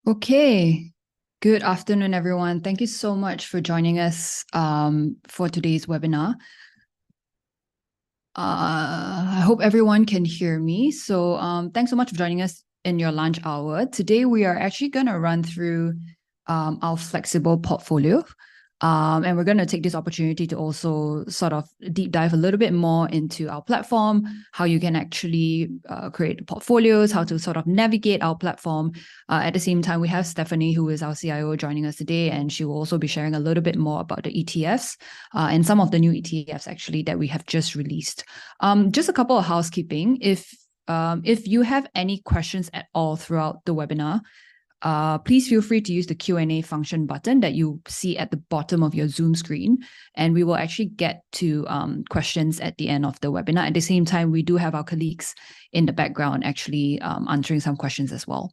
Okay. Good afternoon, everyone. Thank you so much for joining us for today's webinar. I hope everyone can hear me. So thanks so much for joining us in your lunch hour. Today, we are actually going to run through our flexible portfolio. And we're going to take this opportunity to also sort of deep dive a little bit more into our platform, how you can actually create portfolios, how to sort of navigate our platform. At the same time, we have Stephanie, who is our CIO, joining us today, and she will also be sharing a little bit more about the ETFs and some of the new ETFs actually that we have just released. Just a couple of housekeeping. If you have any questions at all throughout the webinar, please feel free to use the Q&A function button that you see at the bottom of your Zoom screen, and we will actually get to questions at the end of the webinar. At the same time, we do have our colleagues in the background actually answering some questions as well.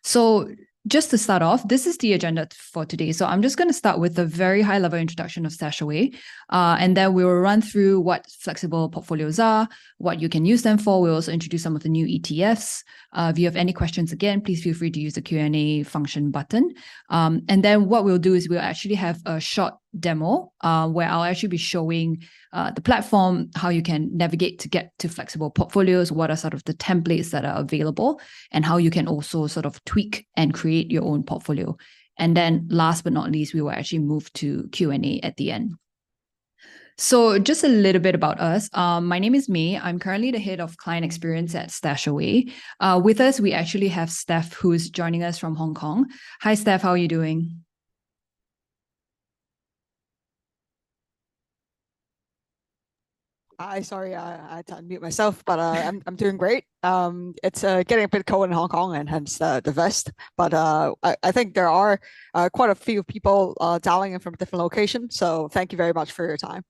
So just to start off, this is the agenda for today. So I'm just going to start with a very high-level introduction of StashAway, and then we will run through what flexible portfolios are, what you can use them for. We'll also introduce some of the new ETFs. If you have any questions, again, please feel free to use the Q&A function button. And then what we'll do is we'll actually have a short demo where I'll actually be showing the platform, how you can navigate to get to flexible portfolios, what are sort of the templates that are available, and how you can also sort of tweak and create your own portfolio. And then last but not least, we will actually move to Q&A at the end. So just a little bit about us. My name is May. I'm currently the head of client experience at StashAway. With us, we actually have Steph, who's joining us from Hong Kong. Hi, Steph. How are you doing? Sorry, I had to unmute myself, but I'm doing great. It's getting a bit cold in Hong Kong, and hence the vest. But I think there are quite a few people dialing in from different locations. So thank you very much for your time.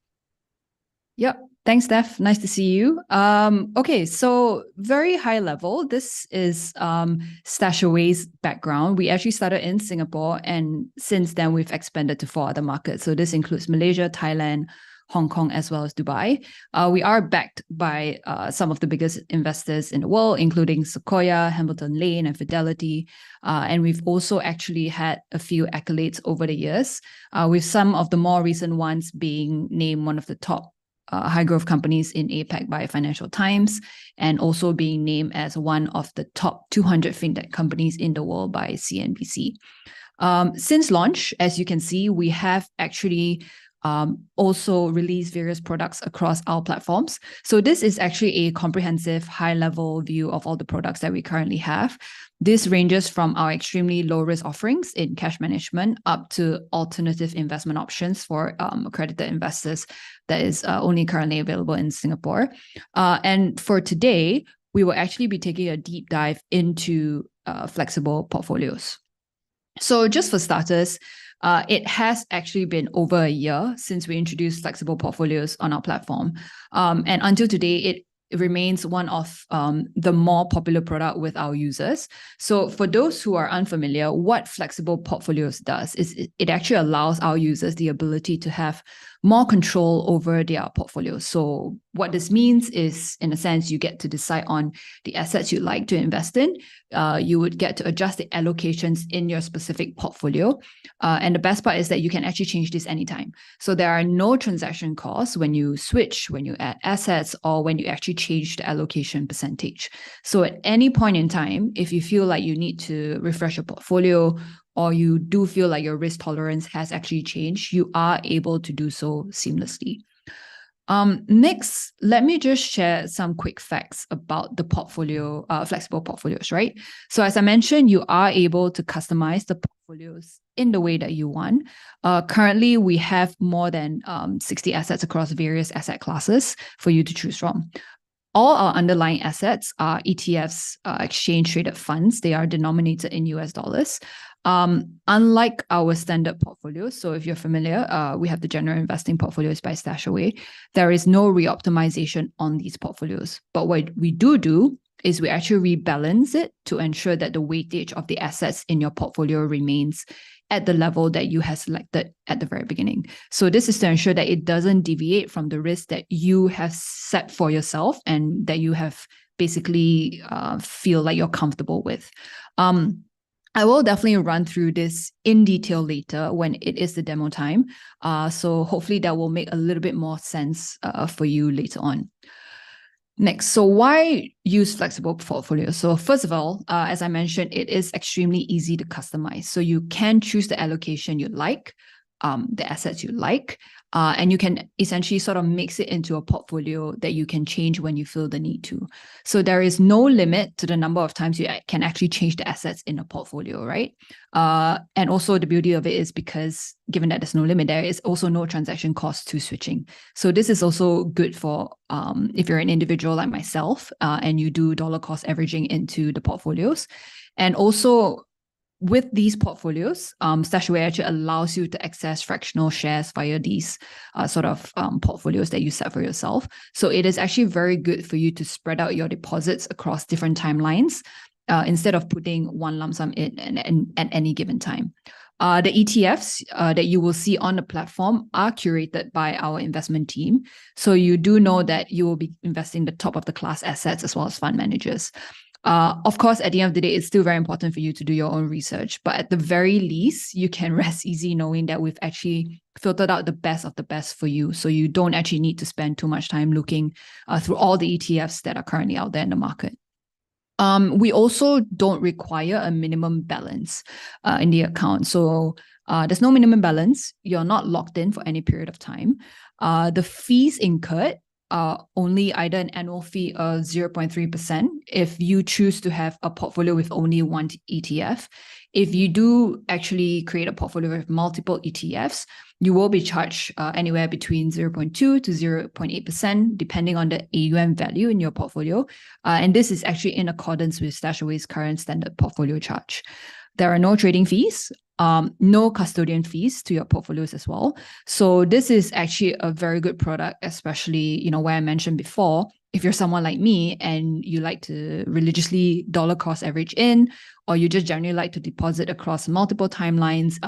Yep. Thanks, Steph. Nice to see you. Okay, so very high level. This is StashAway's background. We actually started in Singapore, and since then we've expanded to 4 other markets. So this includes Malaysia, Thailand, Hong Kong, as well as Dubai. We are backed by some of the biggest investors in the world, including Sequoia, Hamilton Lane, and Fidelity. And we've also actually had a few accolades over the years, with some of the more recent ones being named one of the top high growth companies in APAC by Financial Times, and also being named as one of the top 200 fintech companies in the world by CNBC. Since launch, as you can see, we have actually also released various products across our platforms. So this is actually a comprehensive high-level view of all the products that we currently have. This ranges from our extremely low-risk offerings in cash management up to alternative investment options for accredited investors that is only currently available in Singapore. And for today, we will actually be taking a deep dive into flexible portfolios. So just for starters, it has actually been over a year since we introduced flexible portfolios on our platform. And until today, it remains one of the more popular product with our users. So for those who are unfamiliar, what flexible portfolios does is it actually allows our users the ability to have more control over their portfolio. So what this means is, in a sense, you get to decide on the assets you'd like to invest in. You would get to adjust the allocations in your specific portfolio. And the best part is that you can actually change this anytime. So there are no transaction costs when you switch, when you add assets, or when you actually change the allocation percentage. So at any point in time, if you feel like you need to refresh your portfolio, or you do feel like your risk tolerance has actually changed, you are able to do so seamlessly. Next, let me just share some quick facts about the portfolio, flexible portfolios, right? So as I mentioned, you are able to customize the portfolios in the way that you want. Currently, we have more than 60 assets across various asset classes for you to choose from. All our underlying assets are ETFs, exchange traded funds. They are denominated in US dollars. Unlike our standard portfolios, so if you're familiar, we have the general investing portfolios by StashAway. There is no reoptimization on these portfolios. But what we do is we actually rebalance it to ensure that the weightage of the assets in your portfolio remains at the level that you have selected at the very beginning. So this is to ensure that it doesn't deviate from the risk that you have set for yourself and that you have basically feel like you're comfortable with. I will definitely run through this in detail later when it is the demo time. So hopefully that will make a little bit more sense for you later on. Next, so why use flexible portfolios? So first of all, as I mentioned, it is extremely easy to customize. So you can choose the allocation you like, the assets you like, and you can essentially sort of mix it into a portfolio that you can change when you feel the need to. So there is no limit to the number of times you can actually change the assets in a portfolio, right? And also the beauty of it is because given that there's no limit, there is also no transaction cost to switching. So this is also good for if you're an individual like myself and you do dollar cost averaging into the portfolios. And also with these portfolios, Stashaway actually allows you to access fractional shares via these portfolios that you set for yourself. So it is actually very good for you to spread out your deposits across different timelines instead of putting one lump sum in at any given time. The ETFs that you will see on the platform are curated by our investment team. So you do know that you will be investing the top of the class assets as well as fund managers. Of course, at the end of the day, it's still very important for you to do your own research. But at the very least, you can rest easy knowing that we've actually filtered out the best of the best for you. So you don't actually need to spend too much time looking through all the ETFs that are currently out there in the market. We also don't require a minimum balance in the account. So there's no minimum balance. You're not locked in for any period of time. The fees incurred only either an annual fee of 0.3% if you choose to have a portfolio with only one ETF. If you do actually create a portfolio with multiple ETFs, you will be charged anywhere between 0.2 to 0.8%, depending on the AUM value in your portfolio. And this is actually in accordance with Stashaway's current standard portfolio charge. There are no trading fees, no custodian fees to your portfolios as well. So this is actually a very good product, especially, where I mentioned before, if you're someone like me and you like to religiously dollar cost average in, or you just generally like to deposit across multiple timelines,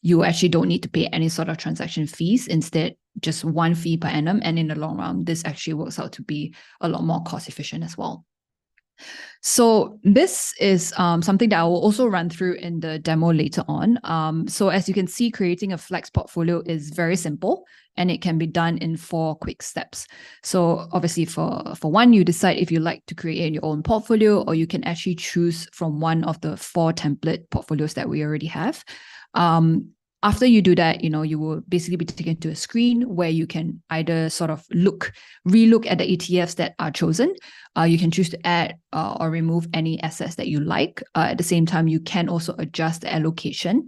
you actually don't need to pay any sort of transaction fees. Instead, just one fee per annum. And in the long run, this actually works out to be a lot more cost efficient as well. So this is something that I will also run through in the demo later on. So as you can see, creating a flex portfolio is very simple and it can be done in 4 quick steps. So obviously for one, you decide if you like to create your own portfolio, or you can actually choose from one of the 4 template portfolios that we already have. After you do that, you will basically be taken to a screen where you can either sort of relook at the ETFs that are chosen. You can choose to add or remove any assets that you like. At the same time, you can also adjust the allocation.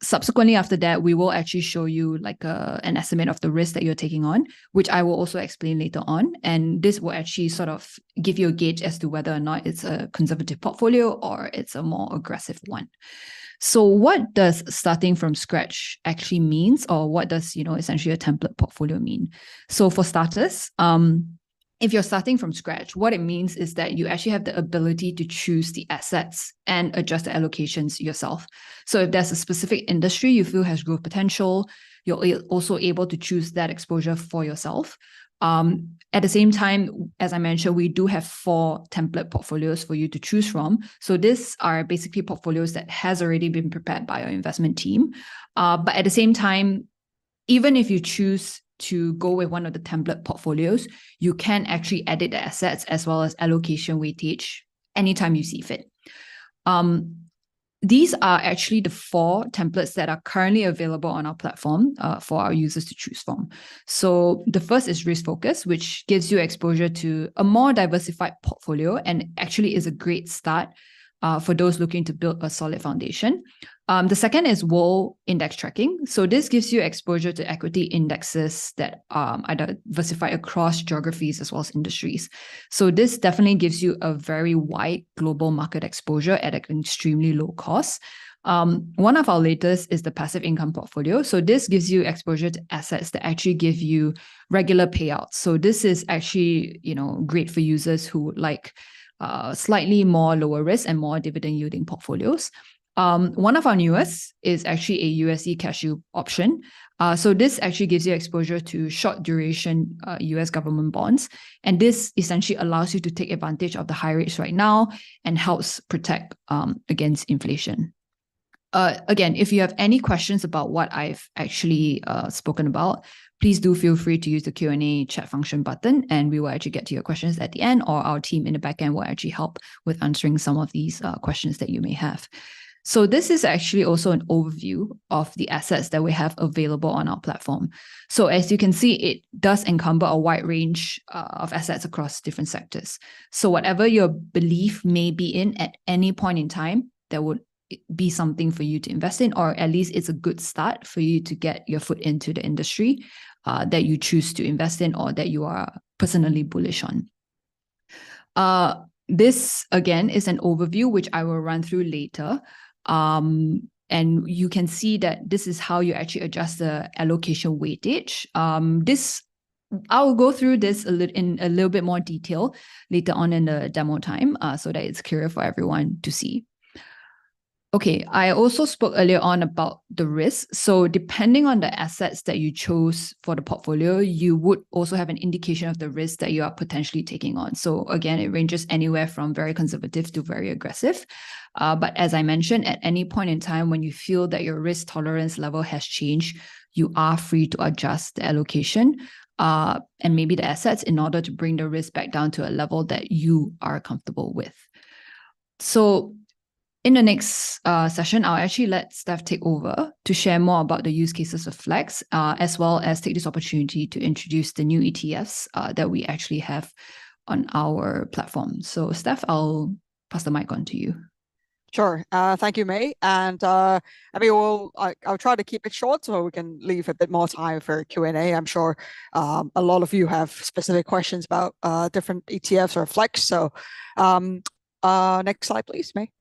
Subsequently, after that, we will actually show you like an estimate of the risk that you're taking on, which I will also explain later on. And this will actually sort of give you a gauge as to whether or not it's a conservative portfolio or it's a more aggressive one. So what does starting from scratch actually means, or what does, essentially a template portfolio mean? So for starters, if you're starting from scratch, what it means is that you actually have the ability to choose the assets and adjust the allocations yourself. So if there's a specific industry you feel has growth potential, you're also able to choose that exposure for yourself. At the same time, as I mentioned, we do have 4 template portfolios for you to choose from. So these are basically portfolios that has already been prepared by our investment team. But at the same time, even if you choose to go with one of the template portfolios, you can actually edit the assets as well as allocation weightage anytime you see fit. These are actually the 4 templates that are currently available on our platform for our users to choose from. So the first is risk focus, which gives you exposure to a more diversified portfolio and actually is a great start for those looking to build a solid foundation. The second is world index tracking. So this gives you exposure to equity indexes that are diversified across geographies as well as industries. So this definitely gives you a very wide global market exposure at an extremely low cost. One of our latest is the passive income portfolio. So this gives you exposure to assets that actually give you regular payouts. So this is actually, great for users who would like slightly more lower risk and more dividend yielding portfolios. One of our newest is actually a USD cashew option. So this actually gives you exposure to short duration US government bonds. And this essentially allows you to take advantage of the high rates right now and helps protect against inflation. Again, if you have any questions about what I've actually spoken about, please do feel free to use the Q&A chat function button, and we will actually get to your questions at the end, or our team in the back end will actually help with answering some of these questions that you may have. So this is actually also an overview of the assets that we have available on our platform. So as you can see, it does encumber a wide range of assets across different sectors. So whatever your belief may be in at any point in time, there would be something for you to invest in, or at least it's a good start for you to get your foot into the industry that you choose to invest in or that you are personally bullish on. This, again, is an overview, which I will run through later. And you can see that this is how you actually adjust the allocation weightage. I'll go through this in a little bit more detail later on in the demo time so that it's clearer for everyone to see. Okay, I also spoke earlier on about the risk. So depending on the assets that you chose for the portfolio, you would also have an indication of the risk that you are potentially taking on. So again, it ranges anywhere from very conservative to very aggressive. But as I mentioned, at any point in time when you feel that your risk tolerance level has changed, you are free to adjust the allocation and maybe the assets in order to bring the risk back down to a level that you are comfortable with. So in the next session, I'll actually let Steph take over to share more about the use cases of Flex, as well as take this opportunity to introduce the new ETFs that we actually have on our platform. So Steph, I'll pass the mic on to you. Sure. Thank you, May. And I mean, I'll try to keep it short so we can leave a bit more time for Q&A. I'm sure a lot of you have specific questions about different ETFs or Flex. So next slide, please, May.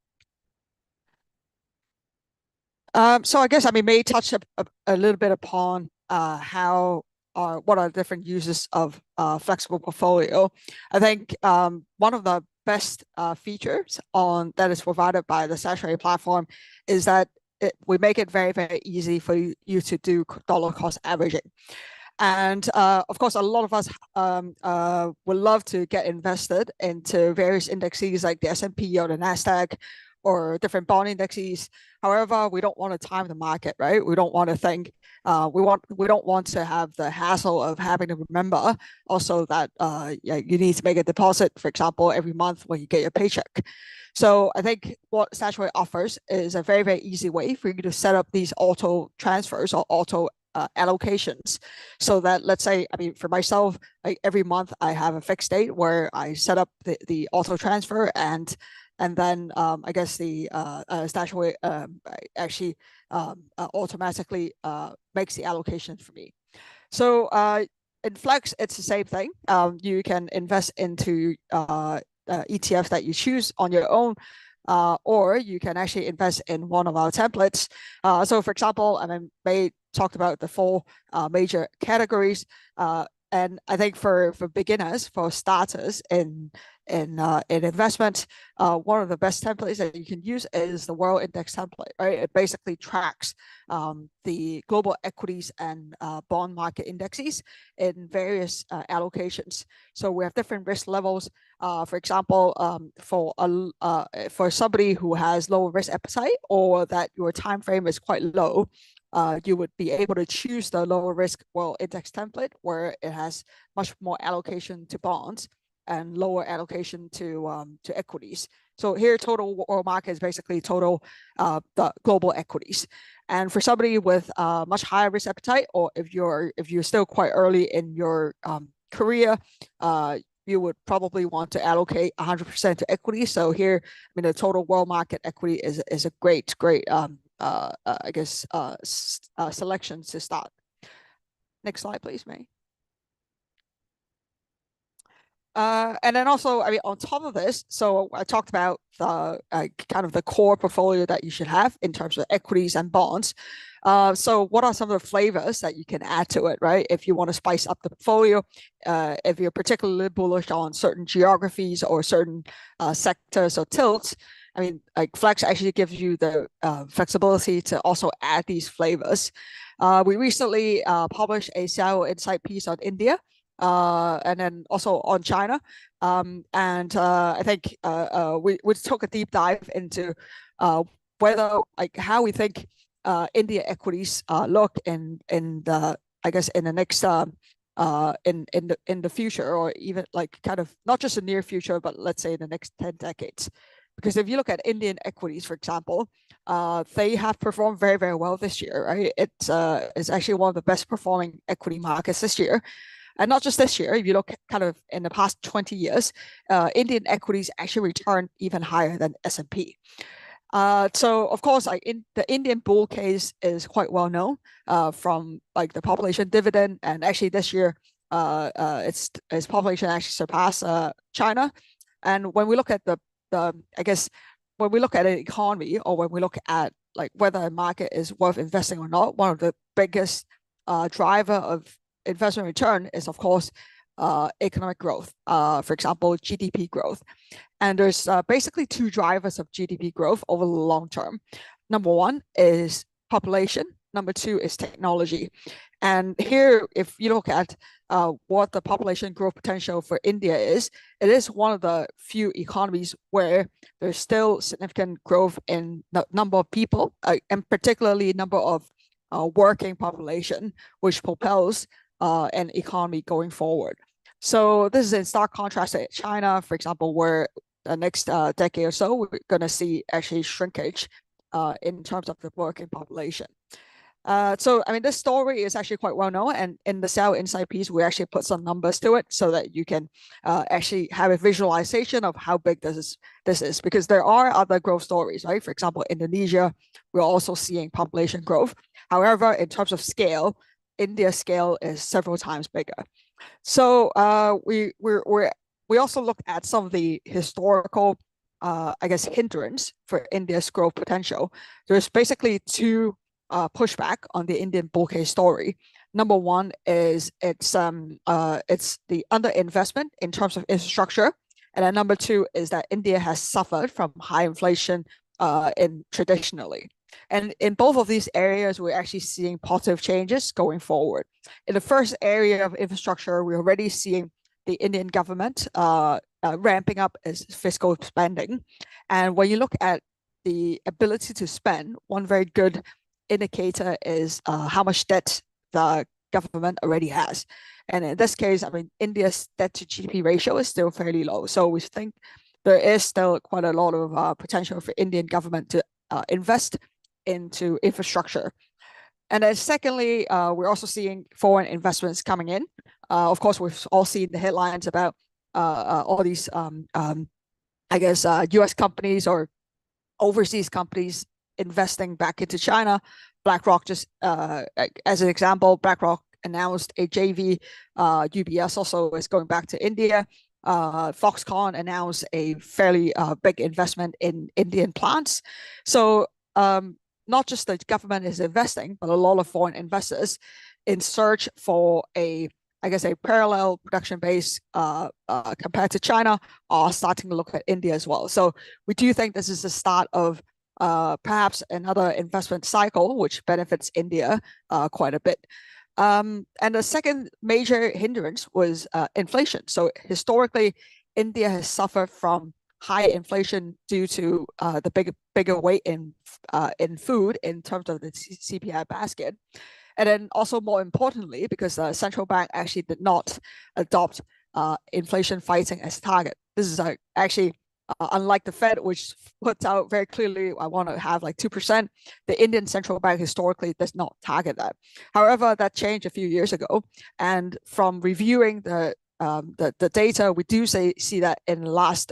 So I guess, I mean, May touched a little bit upon what are the different uses of flexible portfolio. I think one of the best features that is provided by the Stashaway platform is that we make it very, very easy for you to do dollar cost averaging. And of course, a lot of us would love to get invested into various indexes like the S&P or the NASDAQ or different bond indexes. However, we don't want to time the market, right? We don't want to think, we don't want to have the hassle of having to remember also that you need to make a deposit, for example, every month when you get your paycheck. So I think what Stashaway offers is a very, very easy way for you to set up these auto transfers or auto allocations, so that, let's say, I mean, for myself, like every month I have a fixed date where I set up the auto transfer, and then I guess the Stashaway actually automatically makes the allocation for me. So in Flex, it's the same thing. You can invest into ETFs that you choose on your own, or you can actually invest in one of our templates. So for example, I mean, May talked about the 4 major categories. And I think for beginners, for starters in investment, one of the best templates that you can use is the World Index template, right? It basically tracks the global equities and bond market indexes in various allocations. So we have different risk levels. For example, for somebody who has low risk appetite or that your time frame is quite low, you would be able to choose the lower risk World Index template, where it has much more allocation to bonds and lower allocation to equities. So here, total world market is basically total the global equities. And for somebody with much higher risk appetite, or if you're still quite early in your career, you would probably want to allocate 100% to equity. So here, I mean, the total world market equity is a great I guess selection to start. Next slide, please, May. And then also, I mean, on top of this, so I talked about the kind of the core portfolio that you should have in terms of equities and bonds. So what are some of the flavors that you can add to it, right? If you want to spice up the portfolio, if you're particularly bullish on certain geographies or certain sectors or tilts, I mean, like Flex actually gives you the flexibility to also add these flavors. We recently published a sell insight piece on India, and then also on China. And I think we took a deep dive into whether like how we think India equities look in the I guess in the next in the future, or even like kind of not just the near future, but let's say the next 10 decades. Because if you look at Indian equities, for example, they have performed very, very well this year, right? It's actually one of the best performing equity markets this year. And not just this year, if you look kind of in the past 20 years, Indian equities actually returned even higher than S&P. So of course, like in the Indian bull case is quite well known from like the population dividend, and actually this year, its population actually surpassed China. And when we look at the I guess when we look at an economy, or when we look at like whether a market is worth investing or not, one of the biggest driver of investment return is of course economic growth. For example, GDP growth. And there's basically two drivers of GDP growth over the long term. Number one is population. Number two is technology. And here, if you look at what the population growth potential for India is, it is one of the few economies where there's still significant growth in the number of people, and particularly number of working population, which propels an economy going forward. So this is in stark contrast to China, for example, where the next decade or so, we're going to see actually shrinkage in terms of the working population. So, I mean, this story is actually quite well known. And in the Sell Insight piece, we actually put some numbers to it so that you can actually have a visualization of how big this is, because there are other growth stories, right? For example, Indonesia, we're also seeing population growth. However, in terms of scale, India's scale is several times bigger. So we also looked at some of the historical, I guess, hindrance for India's growth potential. There's basically two pushback on the Indian bull case story. Number one is it's the underinvestment in terms of infrastructure, and then number two is that India has suffered from high inflation traditionally. And in both of these areas, we're actually seeing positive changes going forward. In the first area of infrastructure, we're already seeing the Indian government ramping up its fiscal spending. And when you look at the ability to spend, one very good indicator is how much debt the government already has. And in this case, I mean, India's debt to GDP ratio is still fairly low. So we think there is still quite a lot of potential for Indian government to invest into infrastructure. And then secondly, we're also seeing foreign investments coming in. Of course, we've all seen the headlines about all these, I guess, US companies or overseas companies investing back into China. BlackRock just, as an example, BlackRock announced a JV. UBS also is going back to India. Foxconn announced a fairly big investment in Indian plants. So not just the government is investing, but a lot of foreign investors in search for a parallel production base compared to China are starting to look at India as well. So we do think this is the start of perhaps another investment cycle, which benefits India quite a bit. And the second major hindrance was inflation. So historically, India has suffered from high inflation due to the bigger weight in food in terms of the CPI basket. And then also more importantly, because the central bank actually did not adopt inflation fighting as target. This is actually unlike the Fed, which puts out very clearly, I want to have like 2%. The Indian central bank historically does not target that. However, that changed a few years ago. And from reviewing the data, we do see that in the last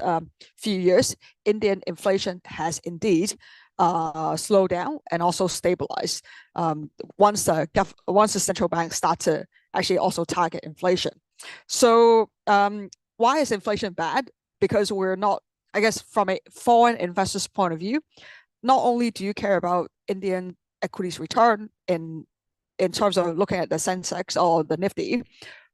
few years, Indian inflation has indeed slow down and also stabilize once the central bank start to actually also target inflation. So why is inflation bad? Because we're not, I guess, from a foreign investor's point of view, not only do you care about Indian equities return in terms of looking at the Sensex or the Nifty,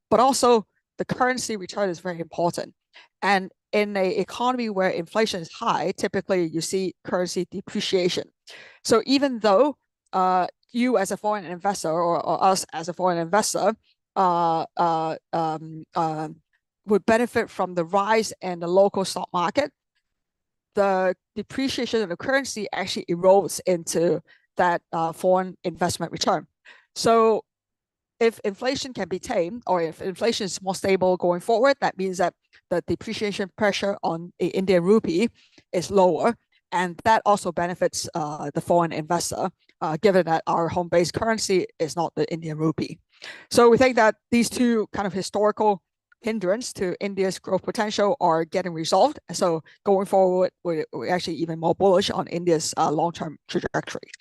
but also the currency return is very important. And in an economy where inflation is high, typically you see currency depreciation. So even though you as a foreign investor or us as a foreign investor would benefit from the rise in the local stock market, the depreciation of the currency actually erodes into that foreign investment return. So if inflation can be tamed, or if inflation is more stable going forward, that means that the depreciation pressure on the Indian rupee is lower, and that also benefits the foreign investor, given that our home-based currency is not the Indian rupee. So we think that these two kind of historical hindrance to India's growth potential are getting resolved. So going forward, we're actually even more bullish on India's long-term trajectory.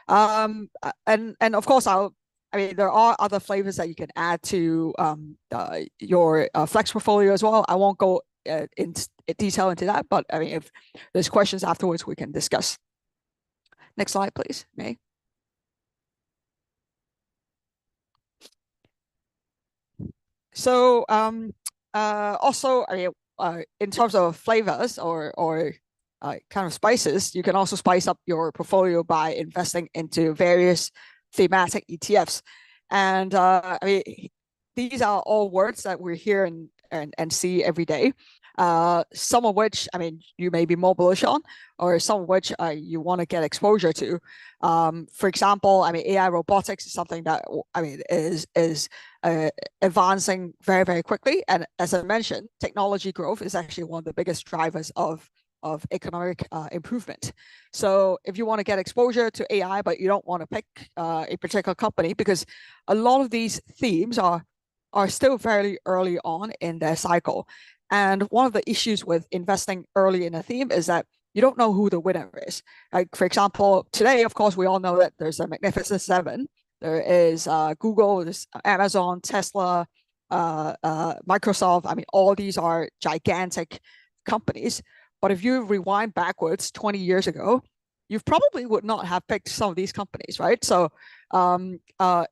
And of course, I mean, there are other flavors that you can add to your flex portfolio as well. I won't go in detail into that, but I mean, if there's questions afterwards, we can discuss. Next slide, please, May. So also, I mean, in terms of flavors or kind of spices, you can also spice up your portfolio by investing into various thematic ETFs. And I mean, these are all words that we hear and see every day. Some of which, I mean, you may be more bullish on, or some of which you want to get exposure to. For example, I mean, AI robotics is something that, I mean, is advancing very, very quickly. And as I mentioned, technology growth is actually one of the biggest drivers of economic improvement. So if you want to get exposure to AI, but you don't want to pick a particular company, because a lot of these themes are still very early on in their cycle. And one of the issues with investing early in a theme is that you don't know who the winner is. Like, for example, today, of course, we all know that there's a Magnificent Seven. There is Google, there's Amazon, Tesla, Microsoft. I mean, all these are gigantic companies. But if you rewind backwards 20 years ago, you probably would not have picked some of these companies, right? So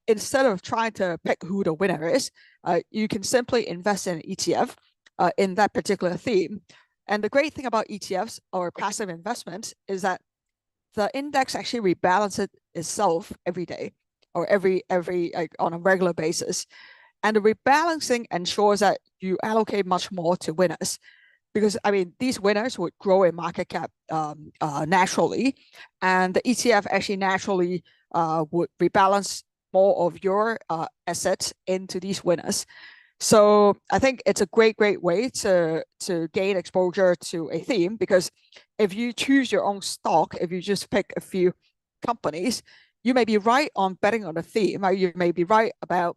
instead of trying to pick who the winner is, you can simply invest in an ETF in that particular theme. And the great thing about ETFs or passive investments is that the index actually rebalances itself every day or every like, on a regular basis. And the rebalancing ensures that you allocate much more to winners. Because I mean, these winners would grow in market cap naturally, and the ETF actually naturally would rebalance more of your assets into these winners. So I think it's a great way to gain exposure to a theme, because if you choose your own stock, if you just pick a few companies, you may be right on betting on a theme, or you may be right about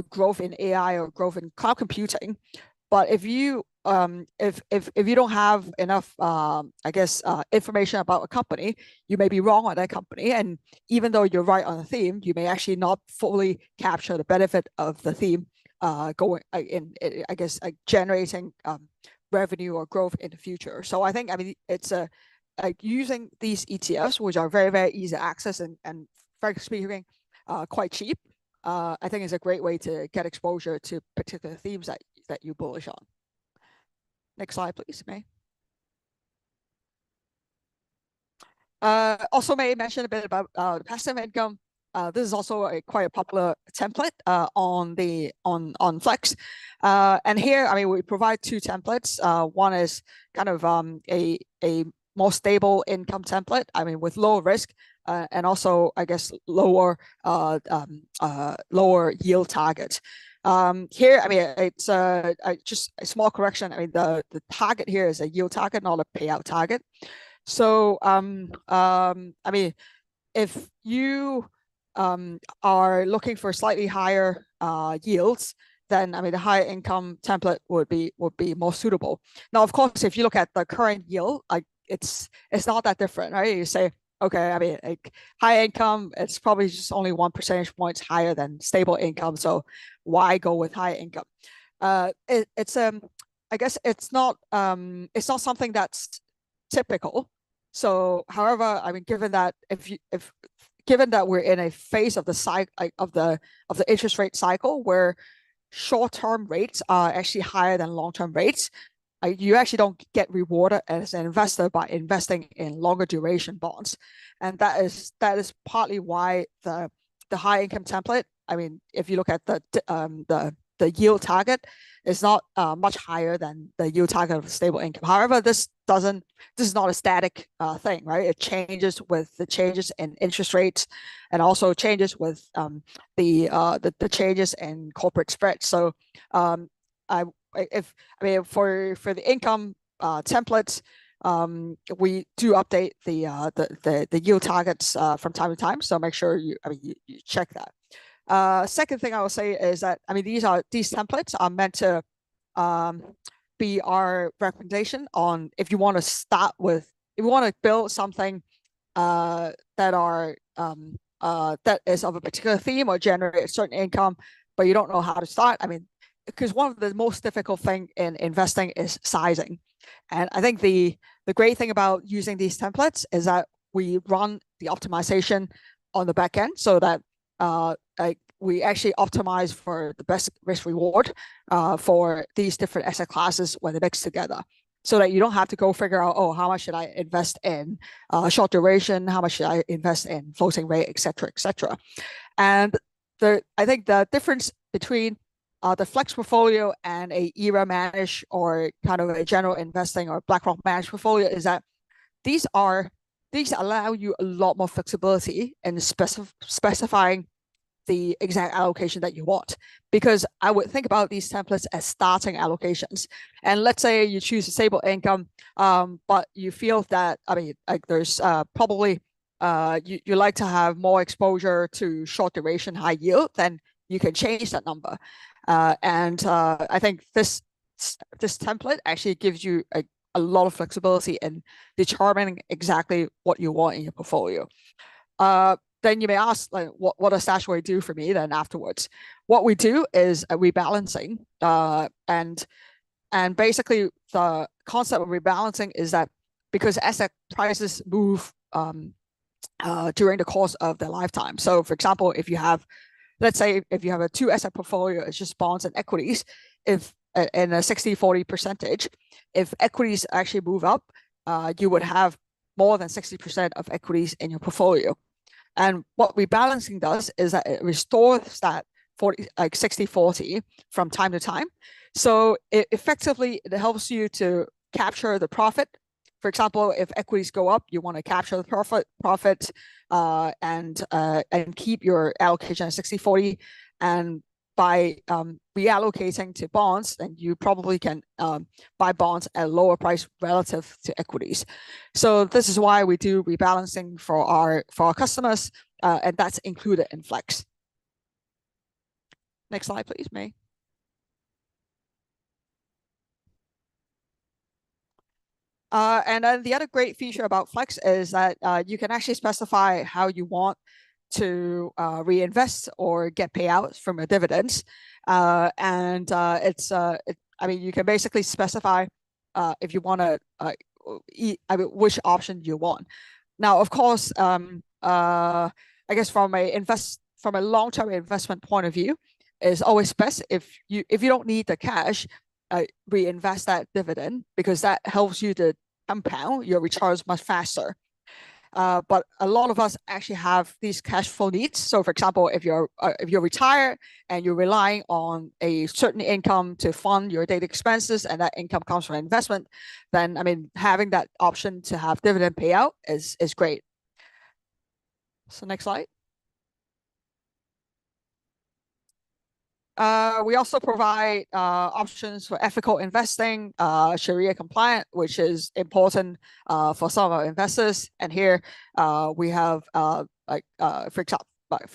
growth in AI or growth in cloud computing. But if you don't have enough, I guess, information about a company, you may be wrong on that company. And even though you're right on the theme, you may actually not fully capture the benefit of the theme going in, I guess, generating revenue or growth in the future. So I think, I mean, it's using these ETFs, which are very, very easy to access and frankly speaking, quite cheap. I think is a great way to get exposure to particular themes that you bullish on. Next slide, please, May. Also, May mention a bit about passive income. This is also quite a popular template on Flex. And here, I mean, we provide two templates. One is kind of a more stable income template, I mean, with lower risk, and also, I guess, lower yield target. Here, I mean, it's just a small correction. I mean, the target here is a yield target, not a payout target. So, I mean, if you are looking for slightly higher yields, then I mean the higher income template would be more suitable. Now, of course, if you look at the current yield, like it's not that different, right? You say, okay, I mean, like high income, it's probably just only 1 percentage points higher than stable income. So why go with high income? It's I guess it's not something that's typical. So, however, I mean, given that given that we're in a phase of the cycle of the interest rate cycle where short-term rates are actually higher than long-term rates, you actually don't get rewarded as an investor by investing in longer duration bonds, and that is partly why the high income template. I mean, if you look at the yield target, is not much higher than the yield target of stable income. However, this is not a static thing, right? It changes with the changes in interest rates, and also changes with the changes in corporate spreads. So I for the income templates, we do update the yield targets from time to time. So make sure you check that. Second thing I will say is that these templates are meant to be our recommendation on if you want to build something that is of a particular theme or generate a certain income, but you don't know how to start. Because one of the most difficult thing in investing is sizing. And I think the great thing about using these templates is that we run the optimization on the back end, so that we actually optimize for the best risk reward for these different asset classes when they're mixed together, so that you don't have to go figure out, oh, how much should I invest in short duration, how much should I invest in floating rate, etc., etc. And I think the difference between the flex portfolio and a ERA managed or kind of a general investing or BlackRock managed portfolio is that these allow you a lot more flexibility in specifying the exact allocation that you want. Because I would think about these templates as starting allocations. And let's say you choose a stable income, but you feel that, there's probably, you like to have more exposure to short duration, high yield, then you can change that number. And I think this template actually gives you a lot of flexibility in determining exactly what you want in your portfolio. Then you may ask, like, what does Stashaway do for me then afterwards? What we do is a rebalancing, and basically the concept of rebalancing is that because asset prices move during the course of their lifetime. So, for example, let's say if you have a 2 asset portfolio, it's just bonds and equities. If in a 60-40 percentage, if equities actually move up, you would have more than 60% of equities in your portfolio. And what rebalancing does is that it restores that 60-40 from time to time. So it helps you to capture the profit. For example, if equities go up, you want to capture the profit and keep your allocation at 60-40. And by reallocating to bonds, then you probably can buy bonds at a lower price relative to equities. So this is why we do rebalancing for our customers, and that's included in Flex. Next slide, please, May. And then the other great feature about Flex is that you can actually specify how you want to reinvest or get payouts from your dividends. You can basically specify if you want to which option you want. Now, of course, I guess from a long-term investment point of view, is always best if you don't need the cash, reinvest that dividend, because that helps you to compound your returns much faster. But a lot of us actually have these cash flow needs. So, for example, if you're retired and you're relying on a certain income to fund your daily expenses, and that income comes from investment, then having that option to have dividend payout is great. So, next slide. We also provide options for ethical investing, Sharia compliant, which is important for some of our investors. And here we have, for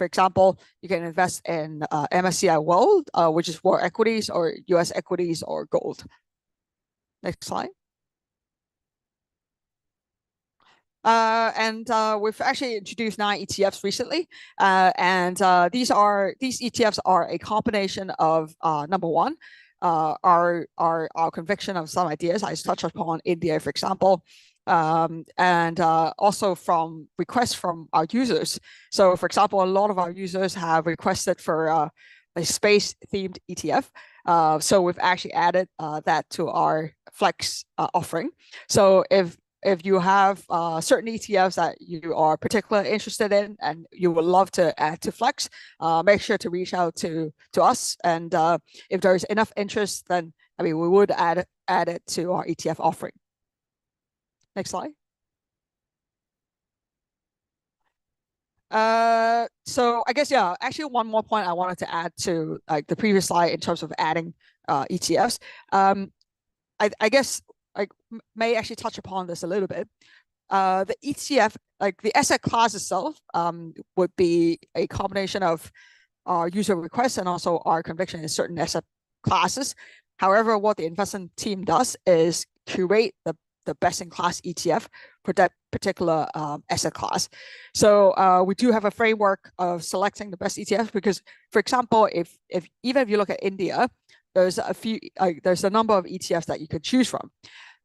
example, you can invest in MSCI World, which is world equities, or US equities, or gold. Next slide. We've actually introduced 9 ETFs recently, these ETFs are a combination of number one, our conviction of some ideas I touched upon India, for example, and also from requests from our users. So, for example, a lot of our users have requested for a space-themed ETF. So we've actually added that to our Flex offering. So if you have certain ETFs that you are particularly interested in and you would love to add to Flex, make sure to reach out to us. And if there is enough interest, then we would add it to our ETF offering. Next slide. So I guess, yeah, actually one more point I wanted to add to like the previous slide in terms of adding ETFs. I guess I may actually touch upon this a little bit. The ETF, like the asset class itself, would be a combination of our user requests and also our conviction in certain asset classes. However, what the investment team does is curate the best-in-class ETF for that particular asset class. So we do have a framework of selecting the best ETF because, for example, if even if you look at India, there's a number of ETFs that you could choose from,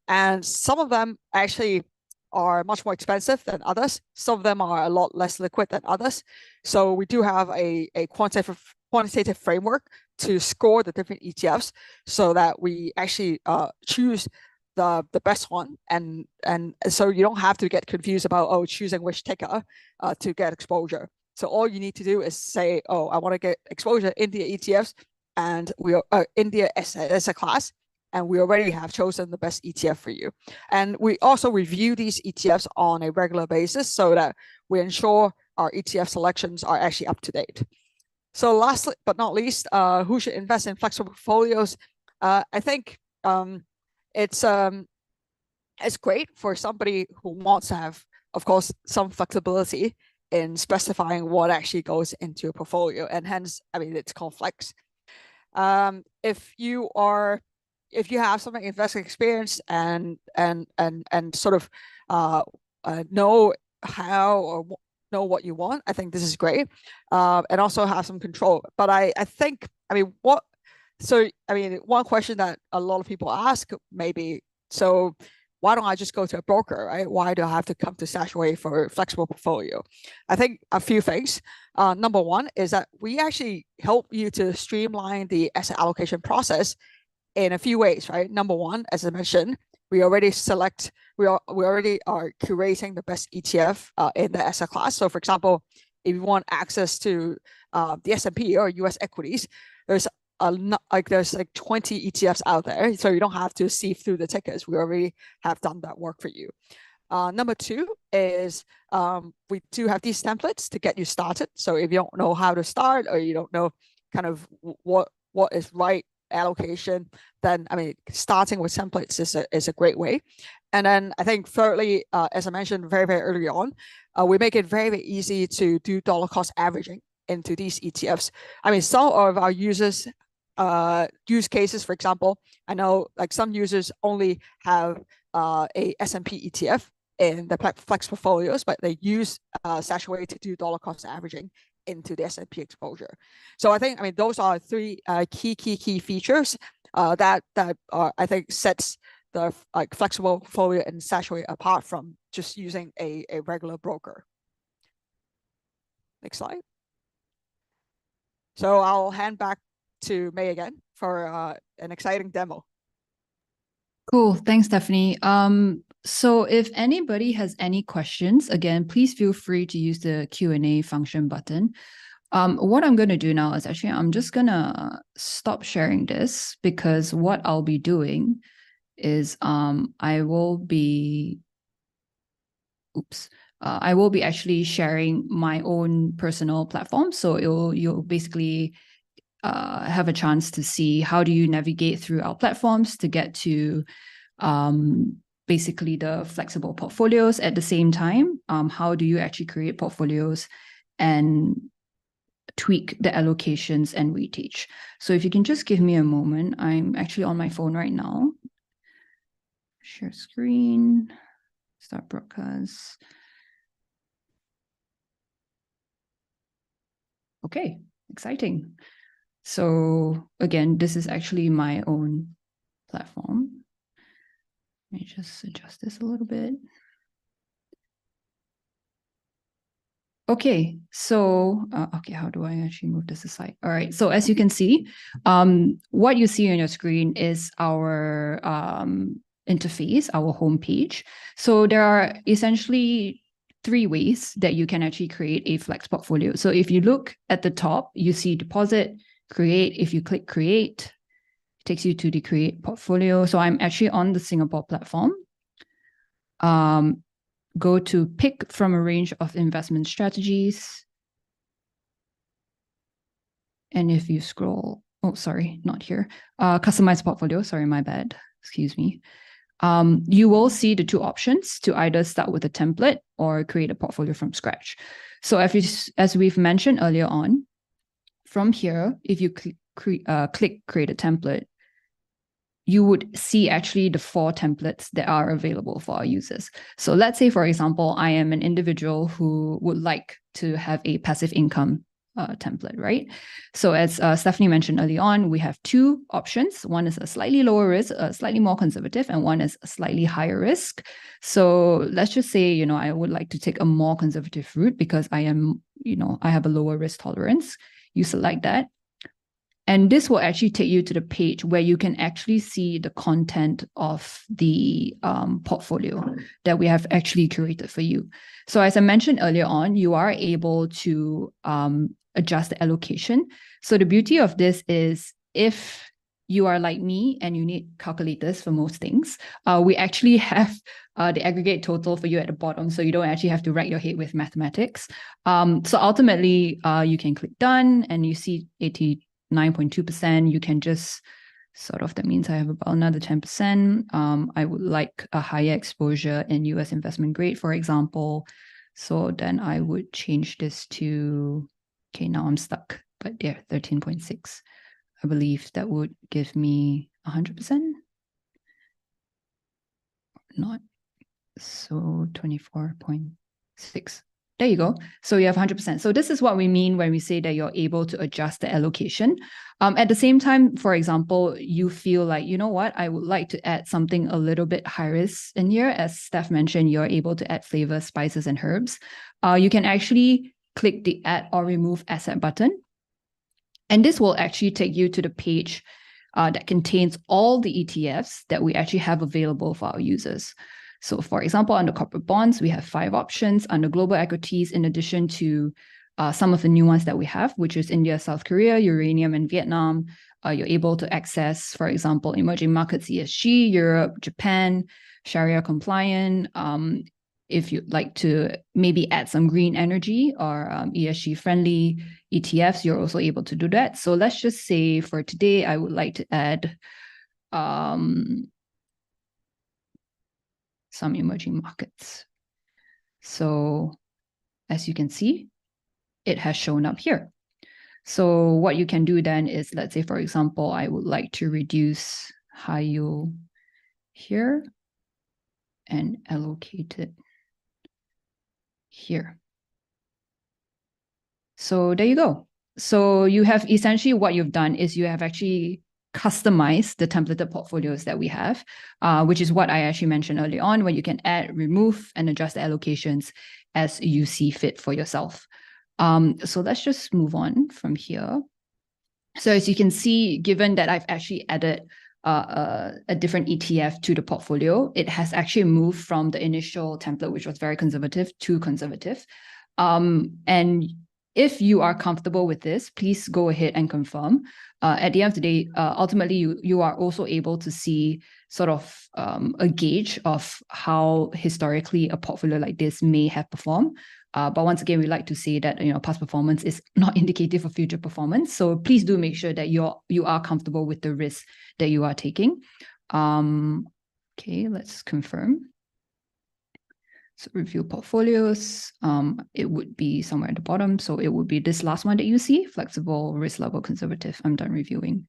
and some of them actually are much more expensive than others. Some of them are a lot less liquid than others. So we do have a quantitative framework to score the different ETFs so that we actually choose the best one, and so you don't have to get confused about choosing which ticker to get exposure. So all you need to do is say, I want to get exposure to India ETFs, and we are India as a class, and we already have chosen the best ETF for you. And we also review these ETFs on a regular basis so that we ensure our ETF selections are actually up to date. So lastly but not least, who should invest in flexible portfolios? I think it's great for somebody who wants to have, of course, some flexibility in specifying what actually goes into a portfolio, and hence, it's called Flex. If you have some investing experience and sort of know how or know what you want, I think this is great, and also have some control. But I think, one question that a lot of people ask maybe, so why don't I just go to a broker, right? Why do I have to come to Stashaway for a flexible portfolio? I think a few things. Number one is that we actually help you to streamline the asset allocation process in a few ways, right? Number one, as I mentioned, we already are curating the best ETF in the asset class. So for example, if you want access to the S&P or US equities, there's 20 ETFs out there, so you don't have to sift through the tickets. We already have done that work for you. Number two is we do have these templates to get you started. So if you don't know how to start, or you don't know kind of what is right allocation, then starting with templates is a great way. And then I think thirdly, as I mentioned very, very early on, we make it very, very easy to do dollar cost averaging into these ETFs. Some of our users use cases, for example, I know like some users only have a S&P ETF in the Flex portfolios, but they use Stashaway to do dollar cost averaging into the S&P exposure. So I think those are three key features that I think sets the flexible portfolio and Stashaway apart from just using a regular broker. Next slide. So I'll hand back to May again for an exciting demo. Cool. Thanks, Stephanie. So if anybody has any questions, again, please feel free to use the Q&A function button. What I'm going to do now is actually, I'm just going to stop sharing this, because what I'll be doing is I will be actually sharing my own personal platform. So you'll basically have a chance to see how do you navigate through our platforms to get to basically the flexible portfolios. At the same time, how do you actually create portfolios and tweak the allocations and weightage. So if you can just give me a moment, I'm actually on my phone right now. Share screen, start broadcast. Okay, exciting. So again, this is actually my own platform. Let me just adjust this a little bit. Okay, so, how do I actually move this aside? All right, so as you can see, what you see on your screen is our interface, our homepage. So there are essentially 3 ways that you can actually create a flex portfolio. So if you look at the top, you see deposit, create. If you click create, it takes you to the create portfolio. So I'm actually on the Singapore platform. Go to pick from a range of investment strategies. And if you scroll, oh, sorry, not here. Customize portfolio, sorry, my bad, excuse me. You will see the 2 options to either start with a template or create a portfolio from scratch. So as we've mentioned earlier on, from here, if you click create a template, you would see actually the 4 templates that are available for our users. So let's say, for example, I am an individual who would like to have a passive income template, right? So as Stephanie mentioned early on, we have 2 options. One is a slightly lower risk, slightly more conservative, and one is a slightly higher risk. So let's just say, I would like to take a more conservative route because I am, I have a lower risk tolerance. You select that. And this will actually take you to the page where you can actually see the content of the portfolio that we have actually curated for you. So as I mentioned earlier on, you are able to adjust the allocation. So the beauty of this is if you are like me and you need calculators for most things, we actually have the aggregate total for you at the bottom, so you don't actually have to rack your head with mathematics. So ultimately, you can click done and you see 89.2%. You can just that means I have about another 10%. I would like a higher exposure in US investment grade, for example. So then I would change this to, okay, now I'm stuck, but yeah, 13.6. I believe that would give me 100%. Not, so 24.6. There you go. So you have 100%. So this is what we mean when we say that you're able to adjust the allocation. At the same time, for example, you feel like, you know what, I would like to add something a little bit high risk in here. As Steph mentioned, you're able to add flavors, spices, and herbs. You can actually click the add or remove asset button. And this will actually take you to the page that contains all the ETFs that we actually have available for our users. So for example, under corporate bonds, we have 5 options. Under global equities, in addition to some of the new ones that we have, which is India, South Korea, uranium, and Vietnam, you're able to access, for example, emerging markets, ESG, Europe, Japan, Sharia compliant. If you'd like to maybe add some green energy or ESG friendly ETFs, you're also able to do that. So let's just say for today, I would like to add some emerging markets. So as you can see, it has shown up here. So what you can do then is, let's say, for example, I would like to reduce high yield here and allocate it here. So there you go. So you have essentially what you've done is you have actually customized the templated portfolios that we have, which is what I actually mentioned early on, where you can add, remove, and adjust the allocations as you see fit for yourself. So let's just move on from here. So as you can see, given that I've actually added a different ETF to the portfolio, it has actually moved from the initial template, which was very conservative, to conservative. And if you are comfortable with this, please go ahead and confirm. At the end of the day, ultimately, you are also able to see sort of a gauge of how historically a portfolio like this may have performed. But once again, we like to say that past performance is not indicative of future performance. So please do make sure that you are comfortable with the risk that you are taking. Okay, let's confirm. So review portfolios, it would be somewhere at the bottom. So it would be this last one that you see, flexible, risk level, conservative. I'm done reviewing.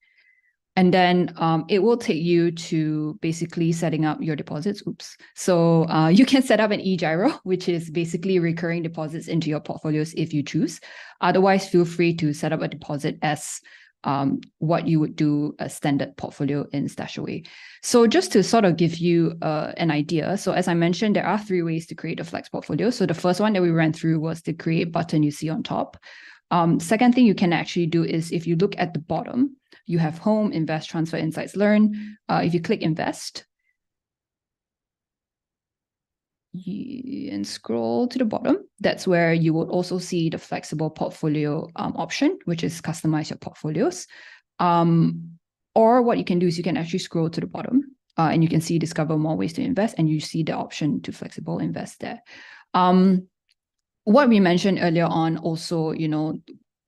And then it will take you to basically setting up your deposits. Oops. So you can set up an eGiro, which is basically recurring deposits into your portfolios if you choose. Otherwise, feel free to set up a deposit as what you would do a standard portfolio in Stashaway. So just to sort of give you an idea. So as I mentioned, there are 3 ways to create a flex portfolio. So the first one that we ran through was the create button you see on top. Second thing you can actually do is if you look at the bottom, you have home, invest, transfer, insights, learn. If you click invest, and scroll to the bottom. That's where you will also see the flexible portfolio option, which is customize your portfolios. Or what you can do is you can actually scroll to the bottom and you can see discover more ways to invest, and you see the option to flexible invest there. What we mentioned earlier on also,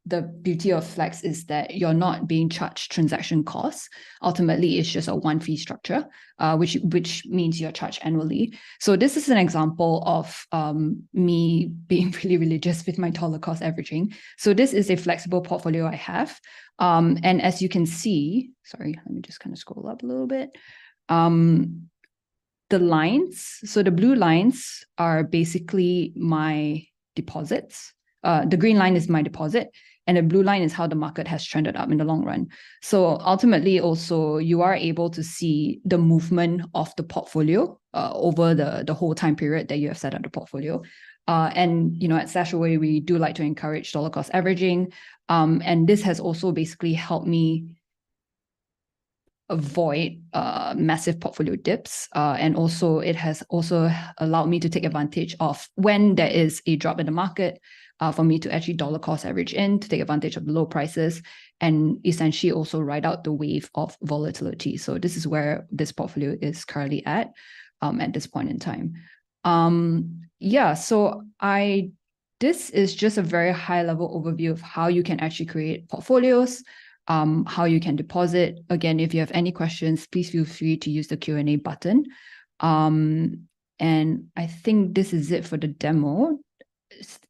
the beauty of Flex is that you're not being charged transaction costs. Ultimately, it's just a one fee structure, which means you're charged annually. So this is an example of me being really religious with my dollar cost averaging. So this is a flexible portfolio I have. And as you can see, sorry, let me just kind of scroll up a little bit. The lines, so the blue lines are basically my deposits. The green line is my deposit, and the blue line is how the market has trended up in the long run. So ultimately, also, you are able to see the movement of the portfolio over the whole time period that you have set up the portfolio. And at Stashaway, we do like to encourage dollar cost averaging. And this has also basically helped me avoid massive portfolio dips. And also it has also allowed me to take advantage of when there is a drop in the market, for me to actually dollar cost average in to take advantage of the low prices and essentially also ride out the wave of volatility. So this is where this portfolio is currently at this point in time. So this is just a very high level overview of how you can actually create portfolios, how you can deposit. Again, if you have any questions, please feel free to use the Q&A button. And I think this is it for the demo.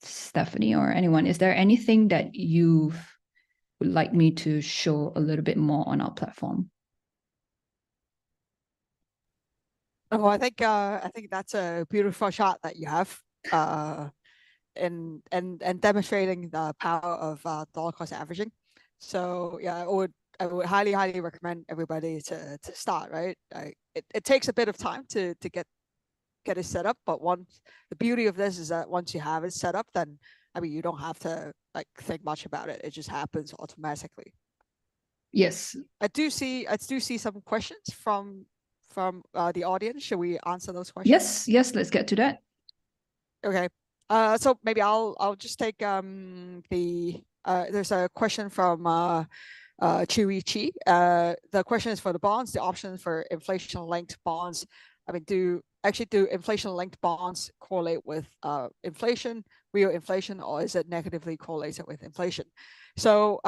Stephanie or anyone, is there anything that you would like me to show a little bit more on our platform? Oh, I think that's a beautiful shot that you have, and demonstrating the power of dollar cost averaging. So yeah, I would highly recommend everybody to start, right? It takes a bit of time to get it set up, but the beauty of this is that once you have it set up, then you don't have to think much about it. It just happens automatically. Yes. I do see some questions from the audience. Should we answer those questions? Yes, let's get to that. Okay. So maybe I'll just take there's a question from Chewy Chi. The question is for the bonds, the options for inflation-linked bonds. Do inflation-linked bonds correlate with inflation, real inflation, or is it negatively correlated with inflation? So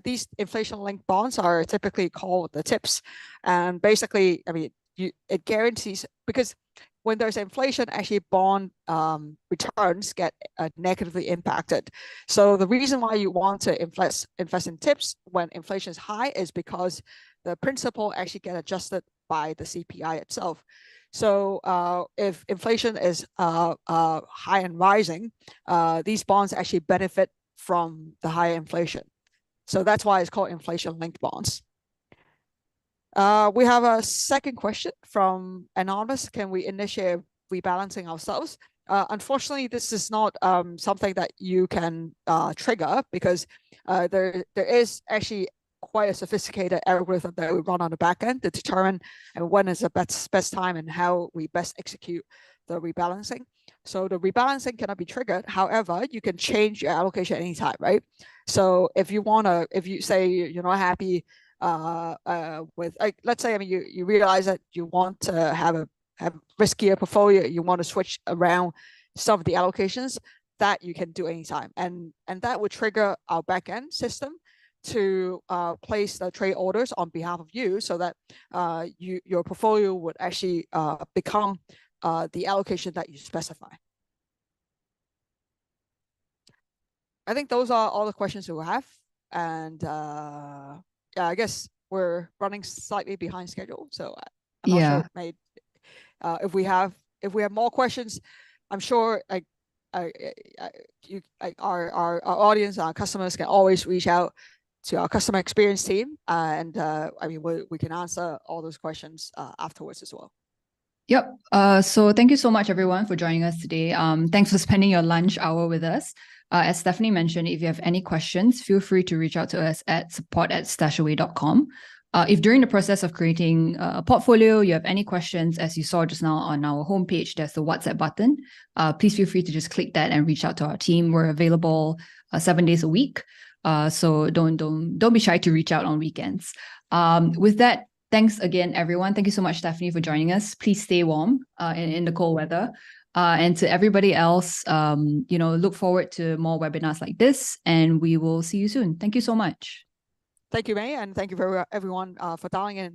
these inflation-linked bonds are typically called the TIPS, and basically, it guarantees, because when there's inflation, actually bond returns get negatively impacted. So the reason why you want to invest in TIPS when inflation is high is because the principal actually get adjusted by the CPI itself. So if inflation is high and rising, these bonds actually benefit from the higher inflation. So that's why it's called inflation-linked bonds. We have a second question from Anonymous. Can we initiate rebalancing ourselves? Unfortunately, this is not something that you can trigger, because there is actually quite a sophisticated algorithm that we run on the back end to determine when is the best time and how we best execute the rebalancing. So the rebalancing cannot be triggered. However, you can change your allocation anytime, right? So if you say you're not happy with, let's say, you realize that you want to have riskier portfolio, you want to switch around some of the allocations, that you can do anytime, and that would trigger our backend system to place the trade orders on behalf of you, so that your portfolio would actually become the allocation that you specify. I think those are all the questions we have, and yeah, I guess we're running slightly behind schedule, so I'm not sure if we have more questions. I'm sure our audience, our customers can always reach out to our customer experience team, and we can answer all those questions afterwards as well. Yep. So thank you so much, everyone, for joining us today. Thanks for spending your lunch hour with us. As Stephanie mentioned, if you have any questions, feel free to reach out to us at support@stashaway.com. If during the process of creating a portfolio, you have any questions, as you saw just now on our homepage, there's the WhatsApp button. Please feel free to just click that and reach out to our team. We're available 7 days a week. So don't be shy to reach out on weekends. With that, thanks again, everyone. Thank you so much, Stephanie, for joining us. Please stay warm in the cold weather. And to everybody else, look forward to more webinars like this, and we will see you soon. Thank you so much. Thank you, May, and thank you everyone for dialing in.